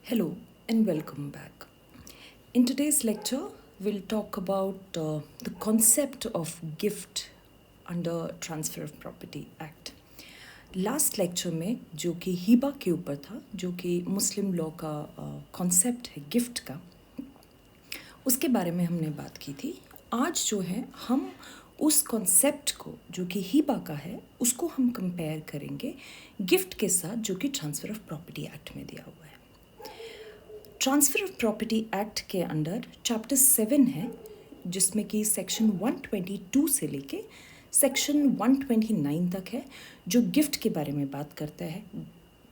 Hello and welcome back. In today's lecture, we'll talk about the concept of gift under Transfer of Property Act. Last lecture में जो कि हिबा के ऊपर था, जो कि मुस्लिम लॉ का कॉन्सेप्ट है गिफ्ट का, उसके बारे में हमने बात की थी. आज जो है हम उस कॉन्सेप्ट को जो कि हिबा का है उसको हम कंपेयर करेंगे गिफ्ट के साथ जो कि ट्रांसफ़र ऑफ प्रॉपर्टी एक्ट में दिया हुआ है. ट्रांसफ़र ऑफ प्रॉपर्टी एक्ट के अंडर चैप्टर 7 है जिसमें कि सेक्शन 122 से लेके सेक्शन 129 तक है जो गिफ्ट के बारे में बात करता है.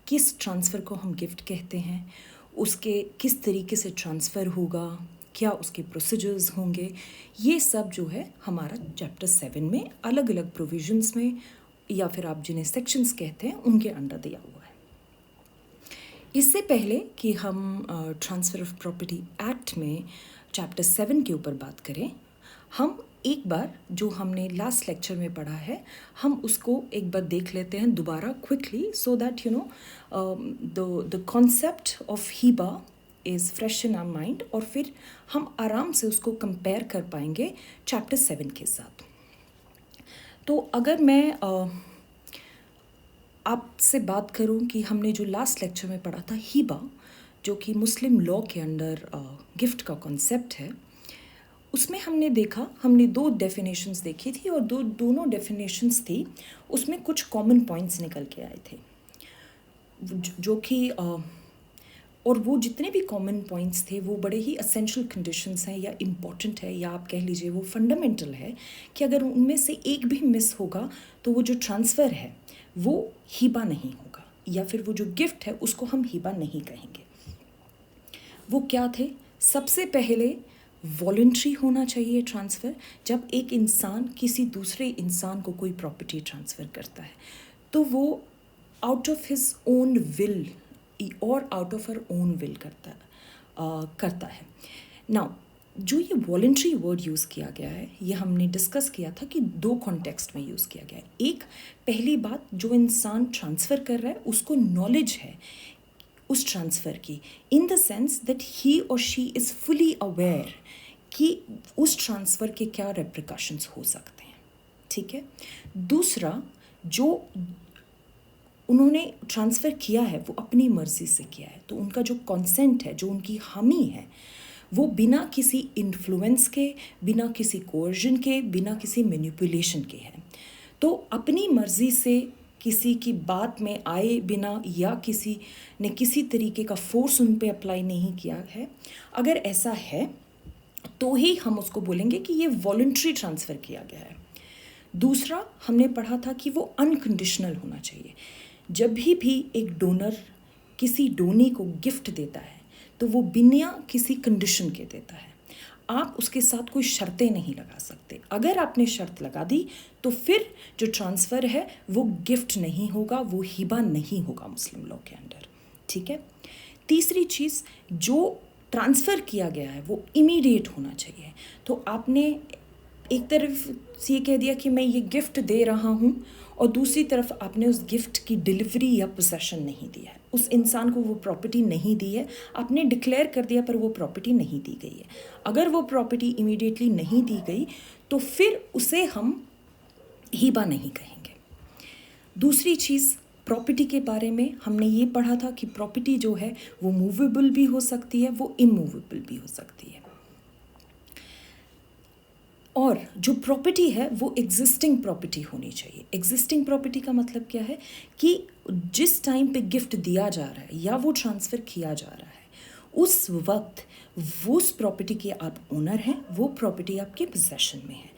किस ट्रांसफ़र को हम गिफ्ट कहते हैं, उसके किस तरीके से ट्रांसफ़र होगा, क्या उसके प्रोसीजर्स होंगे, ये सब जो है हमारा चैप्टर 7 में अलग अलग प्रोविजंस में या फिर आप जिन्हें सेक्शंस कहते हैं उनके अंडर दिया हुआ है. इससे पहले कि हम ट्रांसफ़र ऑफ प्रॉपर्टी एक्ट में चैप्टर 7 के ऊपर बात करें, हम एक बार जो हमने लास्ट लेक्चर में पढ़ा है हम उसको एक बार देख लेते हैं दोबारा quickly, so that you know the concept of हिबा is fresh in our mind और फिर हम आराम से उसको कंपेयर कर पाएंगे चैप्टर 7 के साथ. तो अगर मैं आपसे बात करूं कि हमने जो लास्ट लेक्चर में पढ़ा था हिबा, जो कि मुस्लिम लॉ के अंडर गिफ्ट का कॉन्सेप्ट है, उसमें हमने दो डेफिनेशंस देखी थी और दोनों डेफिनेशंस थी उसमें कुछ कॉमन पॉइंट्स निकल के आए थे जो कि और वो जितने भी कॉमन पॉइंट्स थे वो बड़े ही असेंशियल कंडीशंस हैं या इम्पॉर्टेंट है या आप कह लीजिए वो फंडामेंटल है कि अगर उनमें से एक भी मिस होगा तो वो जो ट्रांसफ़र है वो हिबा नहीं होगा या फिर वो जो गिफ्ट है उसको हम हिबा नहीं कहेंगे. वो क्या थे? सबसे पहले वॉलंटरी होना चाहिए ट्रांसफ़र. जब एक इंसान किसी दूसरे इंसान को कोई प्रॉपर्टी ट्रांसफ़र करता है तो वो out of his own will और out of her own will करता है. नाउ जो ये वॉलंटरी वर्ड यूज़ किया गया है ये हमने डिस्कस किया था कि दो कॉन्टेक्स्ट में यूज़ किया गया है. एक, पहली बात, जो इंसान ट्रांसफ़र कर रहा है उसको नॉलेज है उस ट्रांसफ़र की, in the sense that he और शी इज़ फुली अवेयर कि उस ट्रांसफ़र के क्या रेप्रिकॉशंस हो सकते हैं. ठीक है. दूसरा, जो उन्होंने ट्रांसफ़र किया है वो अपनी मर्ज़ी से किया है, तो उनका जो कंसेंट है, जो उनकी हामी है, वो बिना किसी इन्फ्लुएंस के, बिना किसी कोर्जन के, बिना किसी मैनिपुलेशन के है. तो अपनी मर्ज़ी से किसी की बात में आए बिना या किसी ने किसी तरीके का फोर्स उन पे अप्लाई नहीं किया है, अगर ऐसा है तो ही हम उसको बोलेंगे कि ये वॉलंटरी ट्रांसफ़र किया गया है. दूसरा, हमने पढ़ा था कि वो अनकंडीशनल होना चाहिए. जब भी एक डोनर किसी डोनी को गिफ्ट देता है तो वो बिना किसी कंडीशन के देता है. आप उसके साथ कोई शर्तें नहीं लगा सकते. अगर आपने शर्त लगा दी तो फिर जो ट्रांसफ़र है वो गिफ्ट नहीं होगा, वो हिबा नहीं होगा मुस्लिम लॉ के अंडर. ठीक है. तीसरी चीज़, जो ट्रांसफ़र किया गया है वो इमीडिएट होना चाहिए. तो आपने एक तरफ से ये कह दिया कि मैं ये गिफ्ट दे रहा हूँ और दूसरी तरफ आपने उस गिफ्ट की डिलीवरी या पोसेशन नहीं दिया है, उस इंसान को वो प्रॉपर्टी नहीं दी है, आपने डिक्लेयर कर दिया पर वो प्रॉपर्टी नहीं दी गई है. अगर वो प्रॉपर्टी इमीडिएटली नहीं दी गई तो फिर उसे हम हिबा नहीं कहेंगे. दूसरी चीज़, प्रॉपर्टी के बारे में हमने ये पढ़ा था कि प्रॉपर्टी जो है वो मूवेबल भी हो सकती है, वो इमूवेबल भी हो सकती है. और जो प्रॉपर्टी है वो एग्जिस्टिंग प्रॉपर्टी होनी चाहिए. एग्जिस्टिंग प्रॉपर्टी का मतलब क्या है कि जिस टाइम पे गिफ्ट दिया जा रहा है या वो ट्रांसफ़र किया जा रहा है उस वक्त वो उस प्रॉपर्टी के आप ओनर हैं, वो प्रॉपर्टी आपके पोजेशन में है.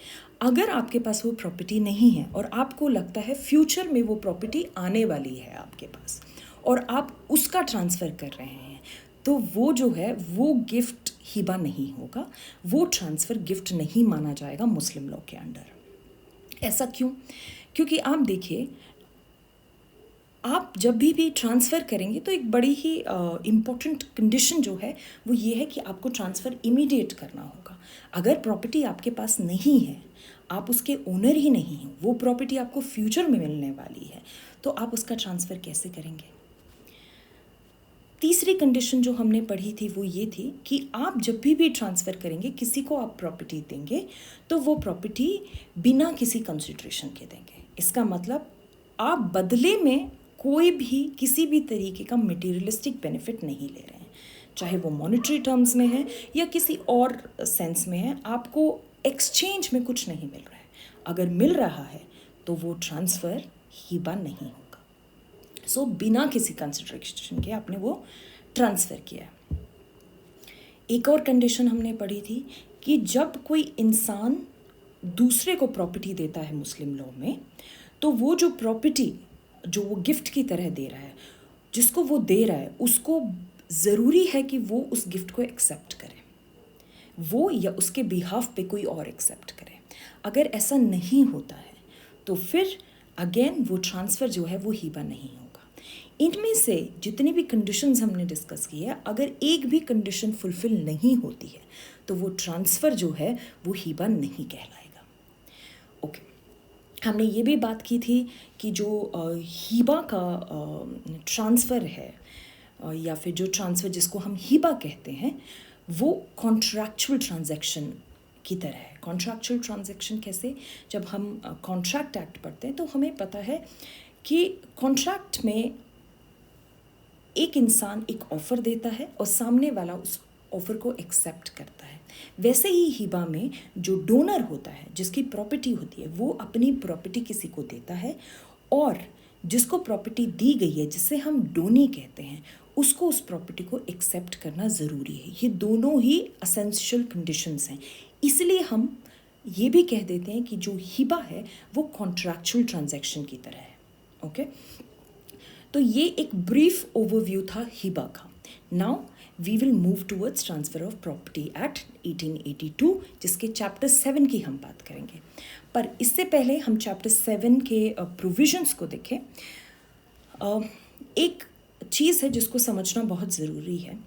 अगर आपके पास वो प्रॉपर्टी नहीं है और आपको लगता है फ्यूचर में वो प्रॉपर्टी आने वाली है आपके पास और आप उसका ट्रांसफ़र कर रहे हैं, तो वो जो है वो गिफ्ट हिबा नहीं होगा, वो ट्रांसफ़र गिफ्ट नहीं माना जाएगा मुस्लिम लॉ के अंडर. ऐसा क्यों? क्योंकि आप देखिए, आप जब भी ट्रांसफ़र करेंगे तो एक बड़ी ही इम्पॉर्टेंट कंडीशन जो है वो ये है कि आपको ट्रांसफ़र इमीडिएट करना होगा. अगर प्रॉपर्टी आपके पास नहीं है, आप उसके ओनर ही नहीं हैं, वो प्रॉपर्टी आपको फ्यूचर में मिलने वाली है, तो आप उसका ट्रांसफ़र कैसे करेंगे? तीसरी कंडीशन जो हमने पढ़ी थी वो ये थी कि आप जब भी ट्रांसफ़र करेंगे, किसी को आप प्रॉपर्टी देंगे तो वो प्रॉपर्टी बिना किसी कंसिडरेशन के देंगे। इसका मतलब आप बदले में कोई भी किसी भी तरीके का मटेरियलिस्टिक बेनिफिट नहीं ले रहे हैं, चाहे वो मॉनेटरी टर्म्स में है या किसी और सेंस में है। आपको एक्सचेंज में कुछ नहीं मिल रहा है। अगर मिल रहा है तो वो ट्रांसफ़र हिबा नहीं होगा। सो बिना किसी कंसिडरेशन के आपने वो ट्रांसफ़र किया है। एक और कंडीशन हमने पढ़ी थी कि जब कोई इंसान दूसरे को प्रॉपर्टी देता है मुस्लिम लॉ में, तो वो जो प्रॉपर्टी जो वो गिफ्ट की तरह दे रहा है, जिसको वो दे रहा है उसको ज़रूरी है कि वो उस गिफ्ट को एक्सेप्ट करे, वो या उसके बिहाफ पे कोई और एक्सेप्ट करे। अगर ऐसा नहीं होता है तो फिर अगेन वो ट्रांसफ़र जो है वो हिबा नहीं होगा। इनमें से जितनी भी कंडीशंस हमने डिस्कस की है, अगर एक भी कंडीशन फुलफ़िल नहीं होती है तो वो ट्रांसफ़र जो है वो हिबा नहीं कहलाएगा। ओके, हमने ये भी बात की थी कि जो हिबा का ट्रांसफ़र है या फिर जो ट्रांसफ़र जिसको हम हिबा कहते हैं, वो कॉन्ट्रैक्चुअल ट्रांजैक्शन की तरह है। कॉन्ट्रैक्चुअल ट्रांजैक्शन कैसे? जब हम कॉन्ट्रैक्ट एक्ट पढ़ते हैं तो हमें पता है कि कॉन्ट्रैक्ट में एक इंसान एक ऑफ़र देता है और सामने वाला उस ऑफ़र को एक्सेप्ट करता है। वैसे ही हिबा में जो डोनर होता है, जिसकी प्रॉपर्टी होती है, वो अपनी प्रॉपर्टी किसी को देता है और जिसको प्रॉपर्टी दी गई है, जिसे हम डोनी कहते हैं, उसको उस प्रॉपर्टी को एक्सेप्ट करना ज़रूरी है। ये दोनों ही एसेंशियल कंडीशंस हैं। इसलिए हम ये भी कह देते हैं कि जो हिबा है वो कॉन्ट्रैक्चुअल ट्रांजैक्शन की तरह है। ओके, तो ये एक ब्रीफ ओवरव्यू था हिबा का। Now we will move towards transfer of property act 1882, जिसके चैप्टर 7 की हम बात करेंगे। पर इससे पहले हम चैप्टर 7 के प्रोविजंस को देखें। एक चीज़ है जिसको समझना बहुत ज़रूरी है।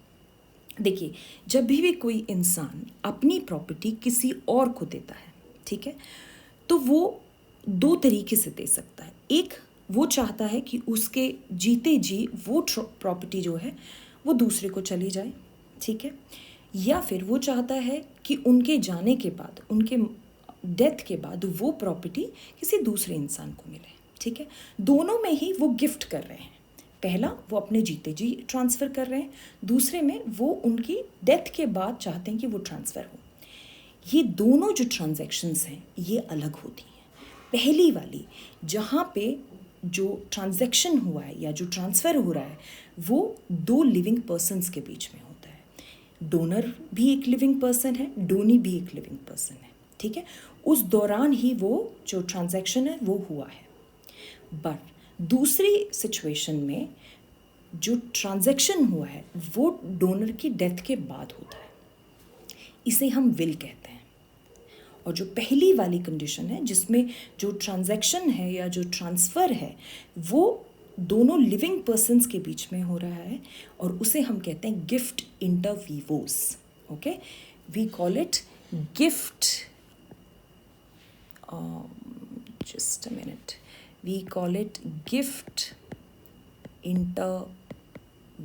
देखिए, जब भी कोई इंसान अपनी प्रॉपर्टी किसी और को देता है, ठीक है, तो वो दो तरीके से दे सकता है। एक, वो चाहता है कि उसके जीते जी वो प्रॉपर्टी जो है वो दूसरे को चली जाए, ठीक है, या फिर वो चाहता है कि उनके जाने के बाद, उनके डेथ के बाद वो प्रॉपर्टी किसी दूसरे इंसान को मिले, ठीक है। दोनों में ही वो गिफ्ट कर रहे हैं। पहला, वो अपने जीते जी ट्रांसफ़र कर रहे हैं, दूसरे में वो उनकी डेथ के बाद चाहते हैं कि वो ट्रांसफ़र हो। ये दोनों जो ट्रांजैक्शंस हैं ये अलग होती हैं। पहली वाली, जहाँ पे जो ट्रांजैक्शन हुआ है या जो ट्रांसफ़र हो रहा है वो दो लिविंग पर्सन्स के बीच में होता है। डोनर भी एक लिविंग पर्सन है, डोनी भी एक लिविंग पर्सन है, ठीक है। उस दौरान ही वो जो ट्रांजैक्शन है वो हुआ है। बट दूसरी सिचुएशन में जो ट्रांजैक्शन हुआ है वो डोनर की डेथ के बाद होता है। इसे हम विल कहते हैं। और जो पहली वाली कंडीशन है जिसमें जो ट्रांजैक्शन है या जो ट्रांसफ़र है वो दोनों लिविंग पर्सन्स के बीच में हो रहा है और उसे हम कहते हैं gift inter vivos. Okay, we call it gift, just a minute, we call it gift inter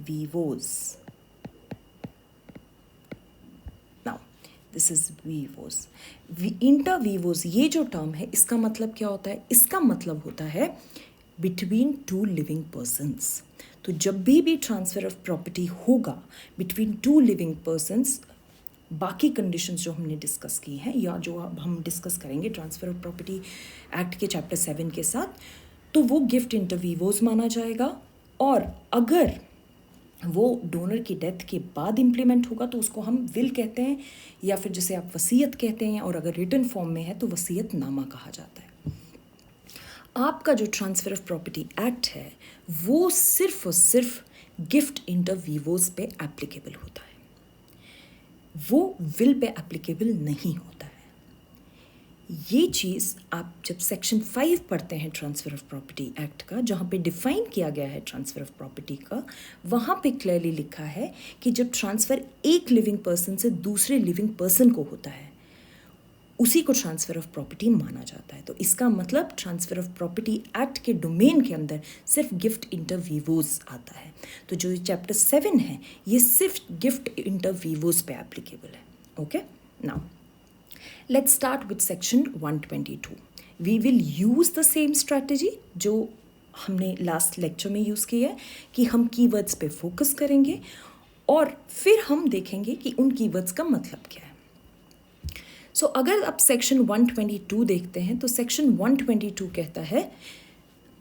vivos. Now this is vivos, inter vivos, ये जो टर्म है इसका मतलब क्या होता है? इसका मतलब होता है बिटवीन टू लिविंग पर्सन्स। तो जब भी ट्रांसफ़र ऑफ प्रॉपर्टी होगा बिटवीन टू लिविंग पर्सन्स, बाकी कंडीशंस जो हमने डिस्कस की हैं या जो अब हम डिस्कस करेंगे ट्रांसफ़र ऑफ प्रॉपर्टी एक्ट के चैप्टर 7 के साथ, तो वो गिफ्ट इंटर वीवोस माना जाएगा। और अगर वो डोनर की डेथ के बाद इम्प्लीमेंट होगा तो उसको हम विल कहते हैं या फिर जिसे आप वसीयत कहते हैं, और अगर रिटन फॉर्म में है तो वसीयत नामा कहा जाता है। आपका जो ट्रांसफ़र ऑफ प्रॉपर्टी एक्ट है वो सिर्फ और सिर्फ गिफ्ट इंटर वीवोस पे एप्लीकेबल होता है, वो विल पे एप्लीकेबल नहीं होता है। ये चीज़ आप जब सेक्शन 5 पढ़ते हैं ट्रांसफ़र ऑफ प्रॉपर्टी एक्ट का, जहाँ पे डिफ़ाइन किया गया है ट्रांसफ़र ऑफ प्रॉपर्टी का, वहाँ पे क्लियरली लिखा है कि जब ट्रांसफ़र एक लिविंग पर्सन से दूसरे लिविंग पर्सन को होता है उसी को ट्रांसफ़र ऑफ प्रॉपर्टी माना जाता है। तो इसका मतलब ट्रांसफ़र ऑफ प्रॉपर्टी एक्ट के डोमेन के अंदर सिर्फ गिफ्ट इंटर वीवोस आता है। तो जो चैप्टर 7 है ये सिर्फ गिफ्ट इंटर वीवोस पे एप्लीकेबल है। Okay, now let's start with section 122। We will use the same strategy जो हमने लास्ट लेक्चर में यूज़ किया है कि हम कीवर्ड्स पे फोकस करेंगे और फिर हम देखेंगे कि उन कीवर्ड्स का मतलब क्या है। सो अगर आप सेक्शन 122 देखते हैं तो सेक्शन 122 कहता है,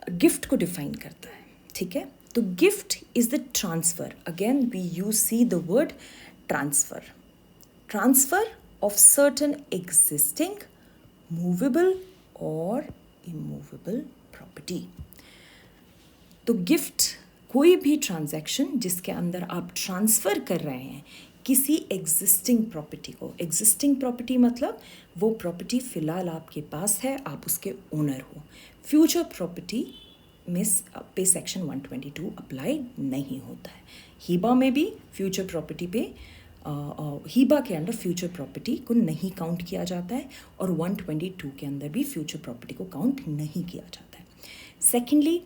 गिफ्ट को डिफाइन करता है, ठीक है। तो gift is the transfer, again we use see the word transfer of certain existing movable और इमूवेबल प्रॉपर्टी। तो गिफ्ट कोई भी ट्रांजैक्शन जिसके अंदर आप ट्रांसफ़र कर रहे हैं किसी एग्जिस्टिंग प्रॉपर्टी को। एग्जिस्टिंग प्रॉपर्टी मतलब वो प्रॉपर्टी फ़िलहाल आपके पास है, आप उसके ओनर हो। फ्यूचर प्रॉपर्टी में पे सेक्शन 122 अप्लाई नहीं होता है। हीबा में भी फ्यूचर प्रॉपर्टी पे हीबा के अंडर फ्यूचर प्रॉपर्टी को नहीं काउंट किया जाता है और 122 के अंदर भी फ्यूचर प्रॉपर्टी को काउंट नहीं किया जाता है। सेकेंडली,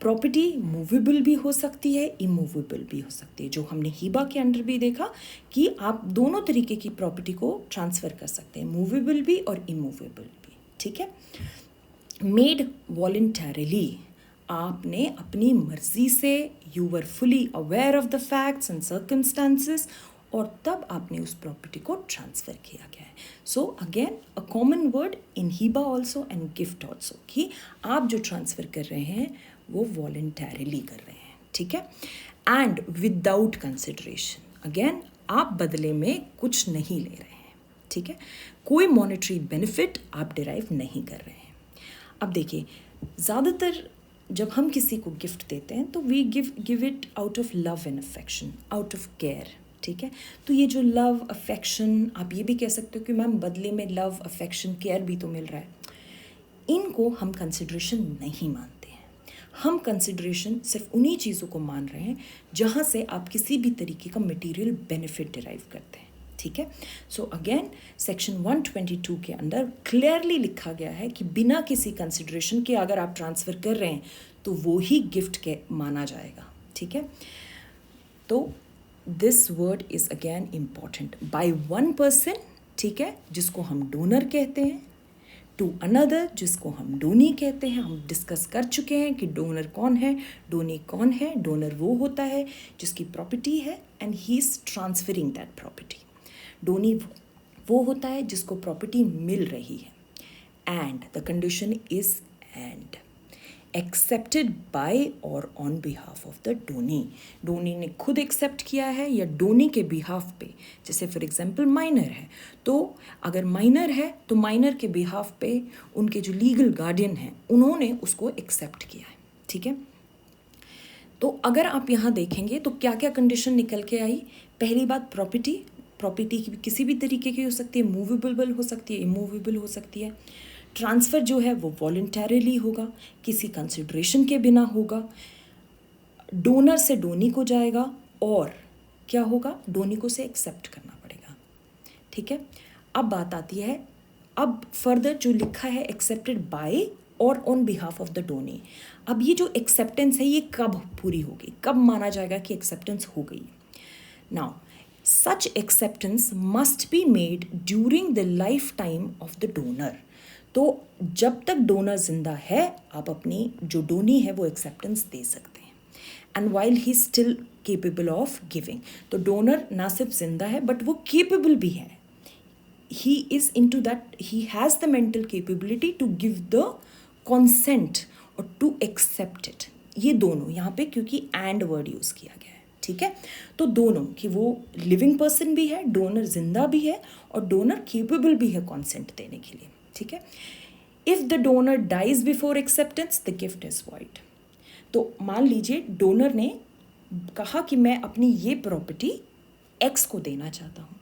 प्रॉपर्टी मूवेबल भी हो सकती है, इमूवेबल भी हो सकती है, जो हमने हीबा के अंडर भी देखा कि आप दोनों तरीके की प्रॉपर्टी को ट्रांसफ़र कर सकते हैं, मूवेबल भी और इमूवेबल भी, ठीक है। मेड वॉलंटरली, आपने अपनी मर्जी से, you were fully aware of the facts and circumstances, और तब आपने उस प्रॉपर्टी को ट्रांसफ़र किया गया है। So again a common word in हीबा ऑल्सो एंड गिफ्ट ऑल्सो कि आप जो ट्रांसफ़र कर रहे हैं वो वॉलंटरली कर रहे हैं, ठीक है। एंड विदाउट कंसिडरेशन, अगेन आप बदले में कुछ नहीं ले रहे हैं, ठीक है। कोई मॉनेटरी बेनिफिट आप डिराइव नहीं कर रहे हैं। अब देखिए, ज़्यादातर जब हम किसी को गिफ्ट देते हैं तो we give it out of love and affection, out of care, ठीक है। तो ये जो लव अफेक्शन, आप ये भी कह सकते हो कि मैम बदले में लव अफेक्शन केयर भी तो मिल रहा है, इनको हम कंसिडरेशन नहीं मानते हैं। हम कंसिडरेशन सिर्फ उन्हीं चीज़ों को मान रहे हैं जहाँ से आप किसी भी तरीके का मटेरियल बेनिफिट डिराइव करते हैं, ठीक है। सो अगेन सेक्शन 122 के अंदर क्लियरली लिखा गया है कि बिना किसी कंसिडरेशन के अगर आप ट्रांसफ़र कर रहे हैं तो वो ही गिफ्ट के माना जाएगा, ठीक है। तो this word is again important, by one person, ठीक है, जिसको हम डोनर कहते हैं, टू अनदर जिसको हम डोनी कहते हैं। हम डिस्कस कर चुके हैं कि डोनर कौन है, डोनी कौन है। डोनर वो होता है जिसकी प्रॉपर्टी है and he is transferring that property. Donee वो होता है जिसको प्रॉपर्टी मिल रही है। And the condition is and accepted by और on behalf of the donee. Donee ने खुद एक्सेप्ट किया है या डोनी के बिहाफ पे, जैसे फॉर एग्जांपल माइनर है, तो अगर माइनर है तो माइनर के बिहाफ पे उनके जो लीगल गार्डियन हैं उन्होंने उसको एक्सेप्ट किया है, ठीक है। तो अगर आप यहाँ देखेंगे तो क्या क्या कंडीशन निकल के आई। पहली बात, प्रॉपर्टी किसी भी तरीके की हो सकती है, मूवेबल हो सकती है, इमूवेबल हो सकती है। ट्रांसफ़र जो है वो वॉलंटरली होगा, किसी कंसिडरेशन के बिना होगा, डोनर से डोनी को जाएगा और क्या होगा, डोनी को से एक्सेप्ट करना पड़ेगा, ठीक है। अब बात आती है, अब फर्दर जो लिखा है एक्सेप्टेड बाय और on behalf of the Downey. अब ये जो एक्सेप्टेंस है ये कब पूरी होगी, कब माना जाएगा कि एक्सेप्टेंस हो गई। Now such acceptance must be made during the life time of the donor. तो जब तक डोनर जिंदा है आप अपनी जो डोनी है वो एक्सेप्टेंस दे सकते हैं। And while he still capable of giving, तो डोनर ना सिर्फ जिंदा है बट वो केपेबल भी है, he is into that, he has the mental capability to give the consent और टू एक्सेप्ट इट। ये दोनों यहाँ पे क्योंकि एंड वर्ड यूज़ किया गया है, ठीक है। तो दोनों कि वो लिविंग पर्सन भी है, डोनर जिंदा भी है और डोनर केपेबल भी है कॉन्सेंट देने के लिए, ठीक है। If the donor dies before acceptance the gift is void. तो मान लीजिए डोनर ने कहा कि मैं अपनी ये प्रॉपर्टी एक्स को देना चाहता हूँ,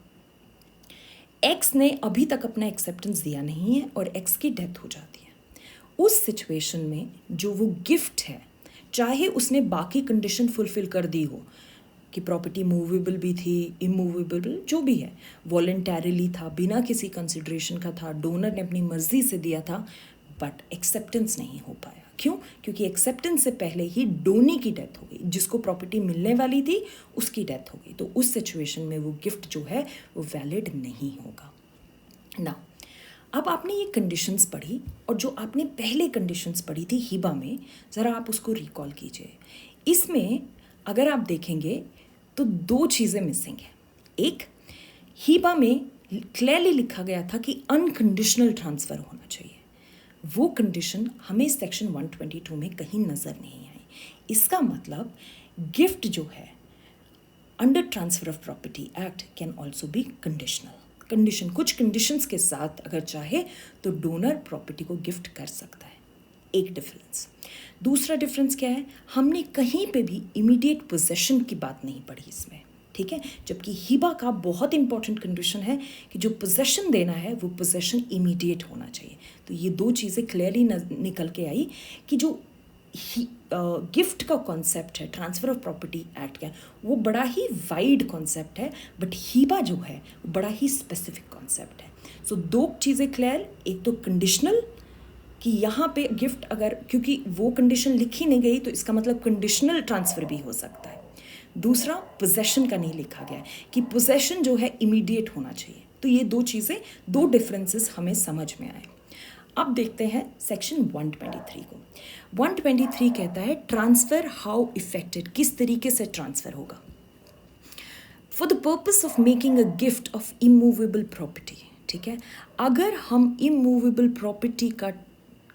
एक्स ने अभी तक अपना एक्सेप्टेंस दिया नहीं है और एक्स की डेथ हो जाती है। उस सिचुएशन में जो वो गिफ्ट है, चाहे उसने बाकी कंडीशन फुलफिल कर दी हो, कि प्रॉपर्टी मूवेबल भी थी, इमूवेबल जो भी है, वॉलेंटरली था, बिना किसी कंसिडरेशन का था, डोनर ने अपनी मर्जी से दिया था, बट एक्सेप्टेंस नहीं हो पाया। क्यों? क्योंकि एक्सेप्टेंस से पहले ही डोनी की डेथ हो गई, जिसको प्रॉपर्टी मिलने वाली थी उसकी डेथ हो गई। तो उस सिचुएशन में वो गिफ्ट जो है वो वैलिड नहीं होगा ना। अब आपने ये कंडीशंस पढ़ी, और जो आपने पहले कंडीशंस पढ़ी थी हिबा में, ज़रा आप उसको रिकॉल कीजिए। इसमें अगर आप देखेंगे तो दो चीज़ें मिसिंग हैं। एक, हिबा में क्लियरली लिखा गया था कि अनकंडीशनल ट्रांसफ़र होना चाहिए। वो कंडीशन हमें सेक्शन 122 में कहीं नज़र नहीं आई। इसका मतलब गिफ्ट जो है under transfer of property act can also be conditional. Condition, कुछ कंडीशंस के साथ अगर चाहे तो डोनर प्रॉपर्टी को गिफ्ट कर सकता है। एक डिफरेंस। दूसरा डिफरेंस क्या है, हमने कहीं पे भी इमीडिएट पोजेशन की बात नहीं पढ़ी इसमें, ठीक है, जबकि हिबा का बहुत इंपॉर्टेंट कंडीशन है कि जो पोजेशन देना है वो पोजेशन इमीडिएट होना चाहिए। तो ये दो चीज़ें क्लियरली निकल के आई कि जो गिफ्ट का कॉन्सेप्ट है ट्रांसफ़र ऑफ प्रॉपर्टी एक्ट का, वो बड़ा ही वाइड कॉन्सेप्ट है, बट हिबा जो है वो बड़ा ही स्पेसिफिक कॉन्सेप्ट है। सो दो चीज़ें क्लियर, एक तो कंडीशनल कि यहाँ पे गिफ्ट अगर, क्योंकि वो कंडीशन लिखी नहीं गई तो इसका मतलब कंडीशनल ट्रांसफ़र भी हो सकता है। दूसरा, पोजेशन का नहीं लिखा गया है कि पोजेशन जो है इमीडिएट होना चाहिए। तो ये दो चीज़ें, दो डिफरेंसेस हमें समझ में आए। अब देखते हैं सेक्शन 123 को। 123 कहता है ट्रांसफ़र हाउ इफेक्टेड, किस तरीके से ट्रांसफ़र होगा। For the purpose of making a gift of immovable property, ठीक है, अगर हम इमूवेबल प्रॉपर्टी का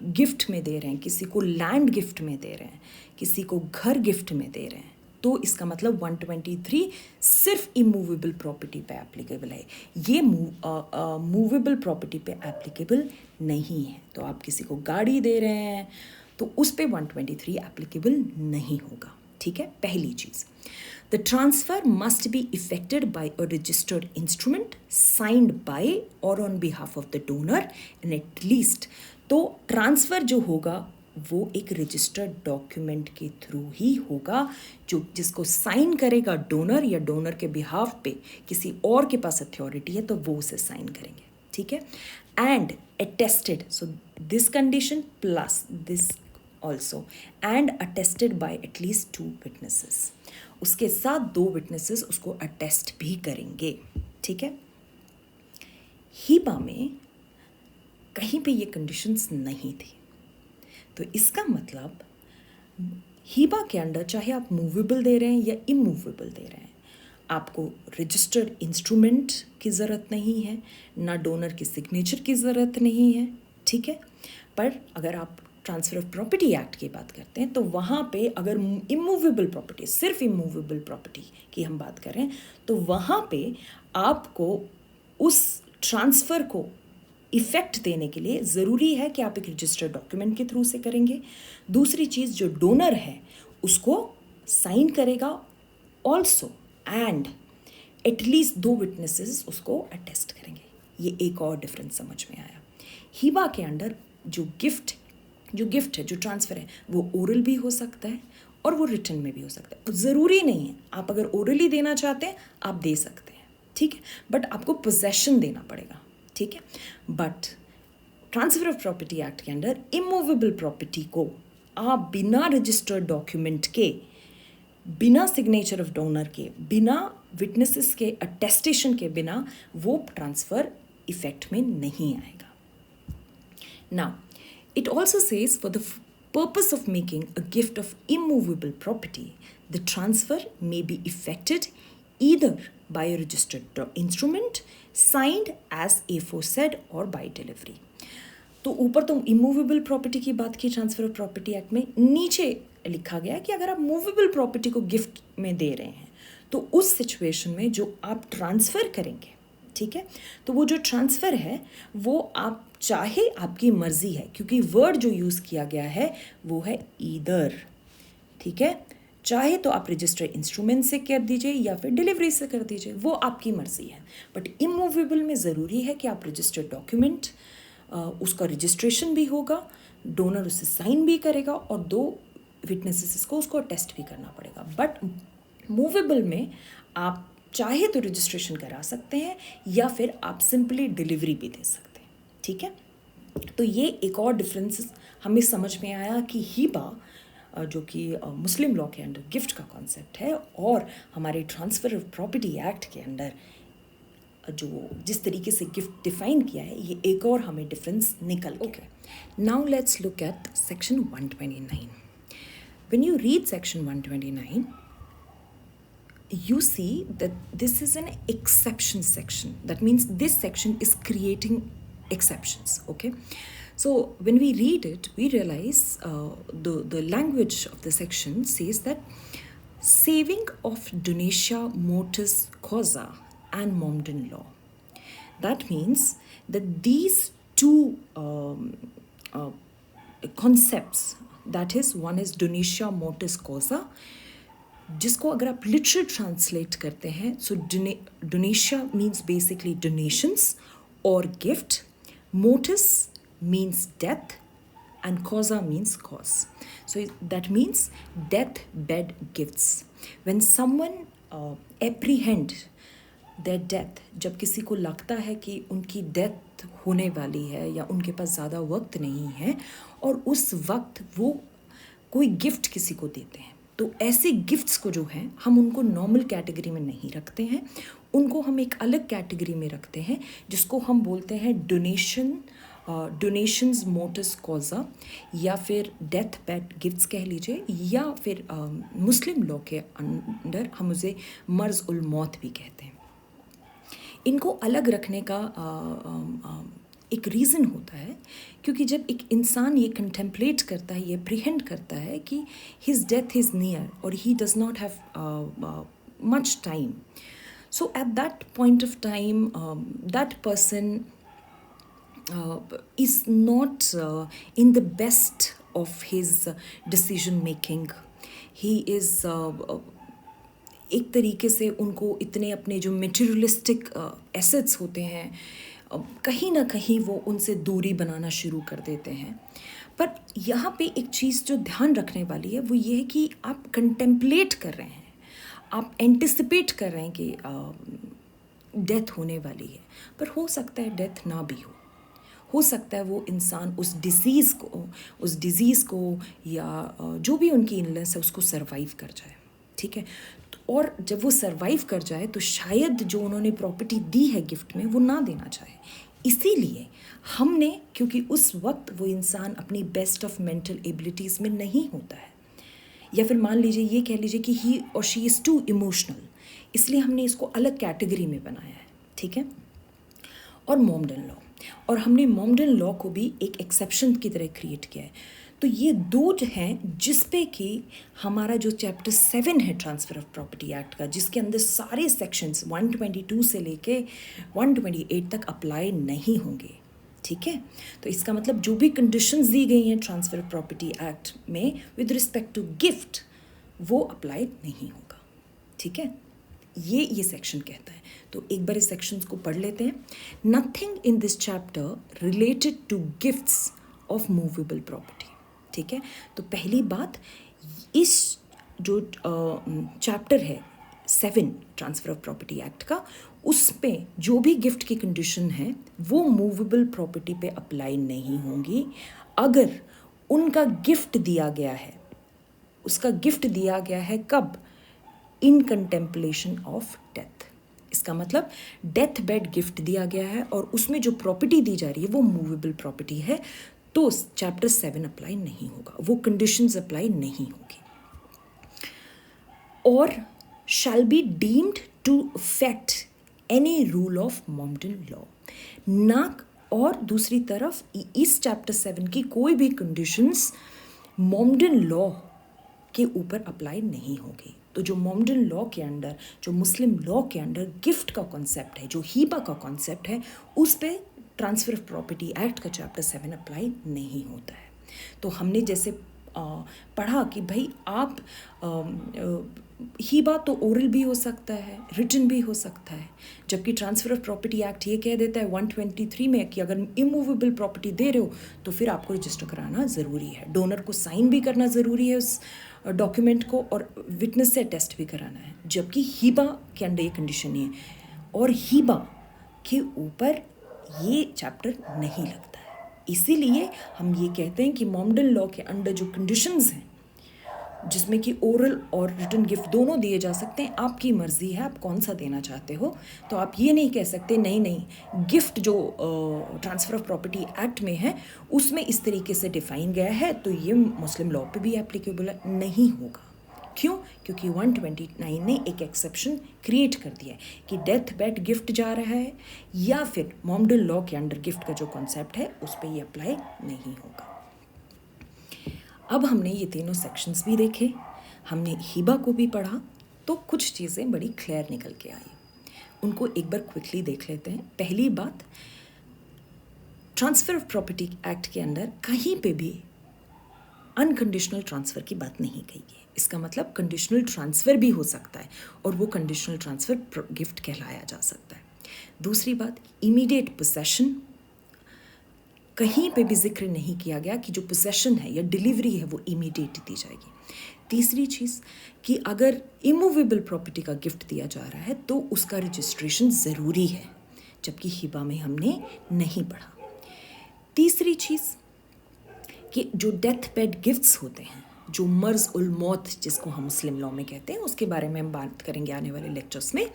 गिफ्ट में दे रहे हैं, किसी को लैंड गिफ्ट में दे रहे हैं, किसी को घर गिफ्ट में दे रहे हैं, तो इसका मतलब 123 सिर्फ इमूवेबल प्रॉपर्टी पे एप्लीकेबल है, ये मूवेबल प्रॉपर्टी पे एप्लीकेबल नहीं है। तो आप किसी को गाड़ी दे रहे हैं तो उस पे 123 एप्लीकेबल नहीं होगा, ठीक है। पहली चीज़, the transfer must be effected by a registered instrument signed by और on behalf of the donor and at least, तो ट्रांसफ़र जो होगा वो एक रजिस्टर्ड डॉक्यूमेंट के थ्रू ही होगा, जो जिसको साइन करेगा डोनर, या डोनर के बिहाफ पे किसी और के पास अथॉरिटी है तो वो उसे साइन करेंगे, ठीक है। And attested, so this condition plus this also, and attested bye at least 2 witnesses, उसके साथ 2 विटनेसेस उसको अटेस्ट भी करेंगे, ठीक है। हिबा में कहीं पे ये कंडीशंस नहीं थी, तो इसका मतलब हिबा के अंडर चाहे आप मूवेबल दे रहे हैं या इमूवेबल दे रहे हैं, आपको रजिस्टर्ड इंस्ट्रूमेंट की ज़रूरत नहीं है, ना डोनर की सिग्नेचर की ज़रूरत नहीं है, ठीक है। पर अगर आप ट्रांसफ़र ऑफ प्रॉपर्टी एक्ट की बात करते हैं तो वहाँ पे अगर इमूवेबल प्रॉपर्टी, सिर्फ इमूवेबल प्रॉपर्टी की हम बात करें, तो वहाँ पे आपको उस ट्रांसफ़र को इफ़ेक्ट देने के लिए ज़रूरी है कि आप एक रजिस्टर्ड डॉक्यूमेंट के थ्रू से करेंगे। दूसरी चीज़, जो डोनर है उसको साइन करेगा ऑल्सो, एंड एटलीस्ट 2 विटनेसेस उसको अटेस्ट करेंगे। ये एक और डिफरेंस समझ में आया। हिबा के अंडर जो गिफ्ट है, जो ट्रांसफ़र है, वो ओरल भी हो सकता है और वो रिटन में भी हो सकता है। ज़रूरी नहीं है, आप अगर ओरली देना चाहते हैं आप दे सकते हैं, ठीक है, बट आपको पोजेशन देना पड़ेगा, ठीक है। But transfer of property act के अंडर इमूवेबल प्रॉपर्टी को आप बिना रजिस्टर्ड डॉक्यूमेंट के, बिना सिग्नेचर ऑफ डोनर के, बिना विटनेसेस के अटेस्टेशन के बिना वो ट्रांसफ़र इफेक्ट में नहीं आएगा। Now it also says for the purpose of making a gift of immovable property, the transfer may be effected either by a registered instrument signed as aforesaid or by delivery. तो ऊपर तो immovable property की बात की transfer of property act में, नीचे लिखा गया कि अगर आप मूवेबल प्रॉपर्टी को गिफ्ट में दे रहे हैं तो उस सिचुएशन में जो आप ट्रांसफ़र करेंगे, ठीक है, तो वो जो ट्रांसफ़र है वो आप चाहे आपकी मर्ज़ी है, क्योंकि वर्ड जो यूज़ किया गया है वो है ईदर, ठीक है। चाहे तो आप रजिस्टर्ड इंस्ट्रूमेंट से कर दीजिए या फिर डिलीवरी से कर दीजिए, वो आपकी मर्ज़ी है। बट इमूवेबल में ज़रूरी है कि आप रजिस्टर्ड डॉक्यूमेंट, उसका रजिस्ट्रेशन भी होगा, डोनर उसे साइन भी करेगा और 2 विटनेसेस को उसको अटेस्ट भी करना पड़ेगा। बट मूवेबल में आप चाहे तो रजिस्ट्रेशन करा सकते हैं या फिर आप सिंपली डिलीवरी भी दे सकते हैं, ठीक है। तो ये एक और डिफरेंस हमें समझ में आया कि हिबा जो कि मुस्लिम लॉ के अंडर गिफ्ट का कॉन्सेप्ट है और हमारे ट्रांसफ़र ऑफ प्रॉपर्टी एक्ट के अंडर जो जिस तरीके से गिफ्ट डिफाइन किया है, ये एक और हमें डिफरेंस निकल गया। Okay, now let's look at section 129. When you read section 129, you see that this is an exception section. That means this section is creating exceptions, okay? So when we read it, we realize the language of the section says that saving of Donatia Mortis Causa and Mombden law. That means that these two concepts, that is, one is Donatia Mortis Causa, जिसको अगर आप literal translate करते हैं, सो डोनेशिया means basically donations और gift, mortise means death and causa means cause. So that means death bed gifts. When someone apprehend their death, जब किसी को लगता है कि उनकी डेथ होने वाली है या उनके पास ज़्यादा वक्त नहीं है और उस वक्त वो कोई गिफ्ट किसी को देते हैं, तो ऐसे गिफ्ट्स को जो है हम उनको नॉर्मल कैटेगरी में नहीं रखते हैं, उनको हम एक अलग कैटेगरी में रखते हैं जिसको हम बोलते हैं डोनेशंस मोटिस कॉजा, या फिर डेथ बेड गिफ्ट्स कह लीजिए, या फिर मुस्लिम लॉ के अंडर हम उसे मर्ज उल मौत भी कहते हैं। इनको अलग रखने का एक रीज़न होता है क्योंकि जब एक इंसान ये कंटेम्पलेट करता है, ये प्रिहेंड करता है कि हिज डेथ इज़ नियर और he does not have much time, so at that point of time that person is not in the best of his decision making. He is एक तरीके से उनको इतने अपने जो मटेरियलिस्टिक एसेट्स होते हैं कहीं ना कहीं वो उनसे दूरी बनाना शुरू कर देते हैं। पर यहाँ पे एक चीज़ जो ध्यान रखने वाली है वो ये है कि आप कंटेम्पलेट कर रहे हैं, आप एंटिसिपेट कर रहे हैं कि डेथ होने वाली है, पर हो सकता है डेथ ना भी हो सकता है वो इंसान उस डिज़ीज़ को या जो भी उनकी इलनेस है उसको सरवाइव कर जाए, ठीक है। और जब वो सरवाइव कर जाए तो शायद जो उन्होंने प्रॉपर्टी दी है गिफ्ट में वो ना देना चाहे, इसीलिए हमने, क्योंकि उस वक्त वो इंसान अपनी बेस्ट ऑफ मेंटल एबिलिटीज़ में नहीं होता है, या फिर मान लीजिए ये कह लीजिए कि ही और शी इज़ टू इमोशनल, इसलिए हमने इसको अलग कैटेगरी में बनाया है, ठीक है। और मोम्बडन लॉ, और हमने मोम्बडन लॉ को भी एक एक्सेप्शन की तरह क्रिएट किया है। तो ये दो जो हैं जिस पे कि हमारा जो चैप्टर 7 है ट्रांसफ़र ऑफ प्रॉपर्टी एक्ट का, जिसके अंदर सारे सेक्शंस 122 से लेके 128 तक अप्लाई नहीं होंगे, ठीक है। तो इसका मतलब जो भी कंडीशंस दी गई हैं ट्रांसफ़र ऑफ प्रॉपर्टी एक्ट में विद रिस्पेक्ट टू गिफ्ट वो अप्लाई नहीं होगा, ठीक है। ये सेक्शन कहता है। तो एक बार इस सेक्शंस को पढ़ लेते हैं। Nothing in this chapter related to gifts of movable property, ठीक है। तो पहली बात, इस जो चैप्टर है 7 ट्रांसफ़र ऑफ प्रॉपर्टी एक्ट का, उस पे जो भी गिफ्ट की कंडीशन है वो मूवेबल प्रॉपर्टी पे अप्लाई नहीं होंगी अगर उनका गिफ्ट दिया गया है, उसका गिफ्ट दिया गया है कब, इन कंटेम्पलेशन ऑफ डेथ। इसका मतलब डेथ बेड गिफ्ट दिया गया है और उसमें जो प्रॉपर्टी दी जा रही है वो मूवेबल प्रॉपर्टी है, तो चैप्टर 7 अप्लाई नहीं होगा, वो कंडीशंस अप्लाई नहीं होगी। और shall be deemed to affect any rule of Mohammedan law ना, और दूसरी तरफ इस चैप्टर 7 की कोई भी कंडीशंस मोम्बडन लॉ के ऊपर अप्लाई नहीं होगी। तो जो मोम्बडन लॉ के अंडर, जो मुस्लिम लॉ के अंडर गिफ्ट का कॉन्सेप्ट है, जो हीबा का कॉन्सेप्ट है, उस पे ट्रांसफ़र ऑफ प्रॉपर्टी एक्ट का चैप्टर 7 अप्लाई नहीं होता है। तो हमने जैसे पढ़ा कि भाई आप हीबा तो ओरल भी हो सकता है, रिटन भी हो सकता है, जबकि ट्रांसफ़र ऑफ प्रॉपर्टी एक्ट ये कह देता है 123 में कि अगर इमूवेबल प्रॉपर्टी दे रहे हो तो फिर आपको रजिस्टर कराना ज़रूरी है, डोनर को साइन भी करना ज़रूरी है उस डॉक्यूमेंट को और विटनेस से टेस्ट भी कराना है, जबकि हीबा के अंदर ये कंडीशन नहीं है और हीबा के ऊपर ये चैप्टर नहीं लगता है। इसीलिए हम ये कहते हैं कि मोमडन लॉ के अंडर जो कंडीशंस हैं, जिसमें कि ओरल और रिटन गिफ्ट दोनों दिए जा सकते हैं, आपकी मर्ज़ी है आप कौन सा देना चाहते हो। तो आप ये नहीं कह सकते नहीं गिफ्ट जो ट्रांसफ़र ऑफ प्रॉपर्टी एक्ट में है उसमें इस तरीके से डिफ़ाइन गया है तो ये मुस्लिम लॉ पे भी एप्लीकेबल नहीं होगा। क्यों? क्योंकि 129 ने एक एक्सेप्शन क्रिएट कर दिया है कि डेथ बेड गिफ्ट जा रहा है या फिर मोमडन लॉ के अंडर गिफ्ट का जो कॉन्सेप्ट है उस पर ये अप्लाई नहीं होगा। अब हमने ये तीनों सेक्शंस भी देखे, हमने हिबा को भी पढ़ा, तो कुछ चीज़ें बड़ी क्लियर निकल के आई। उनको एक बार क्विकली देख लेते हैं। पहली बात, ट्रांसफ़र ऑफ प्रॉपर्टी एक्ट के अंदर कहीं पे भी अनकंडीशनल ट्रांसफ़र की बात नहीं कही है। इसका मतलब कंडीशनल ट्रांसफ़र भी हो सकता है और वो कंडीशनल ट्रांसफ़र गिफ्ट कहलाया जा सकता है। दूसरी बात, इमीडिएट पोसेशन, कहीं पे भी जिक्र नहीं किया गया कि जो पोसेशन है या डिलीवरी है वो इमीडिएट दी जाएगी। तीसरी चीज़ कि अगर इमूवेबल प्रॉपर्टी का गिफ्ट दिया जा रहा है तो उसका रजिस्ट्रेशन ज़रूरी है, जबकि हिबा में हमने नहीं पढ़ा। तीसरी चीज़ कि जो डेथ बेड गिफ्ट्स होते हैं, जो मर्ज़ उल मौत जिसको हम मुस्लिम लॉ में कहते हैं, उसके बारे में हम बात करेंगे आने वाले लेक्चर्स में,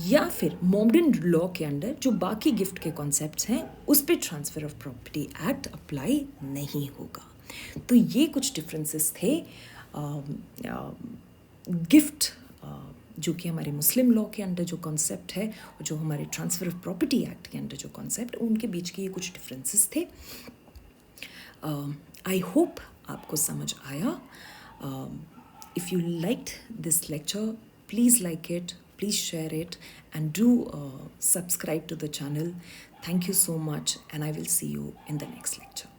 या फिर मोमडन लॉ के अंडर जो बाकी गिफ्ट के कॉन्सेप्ट्स हैं उस पर transfer of property act apply नहीं होगा। तो ये कुछ डिफरेंसेस थे गिफ्ट जो कि हमारे मुस्लिम लॉ के अंडर जो कॉन्सेप्ट है और जो हमारे ट्रांसफ़र ऑफ प्रॉपर्टी एक्ट के अंडर जो कॉन्सेप्ट, उनके बीच के ये कुछ डिफरेंसेस थे। आई होप आपको समझ आया। If you liked this lecture, please like it, please share it, and do subscribe to the channel. Thank you so much, and I will see you in the next lecture.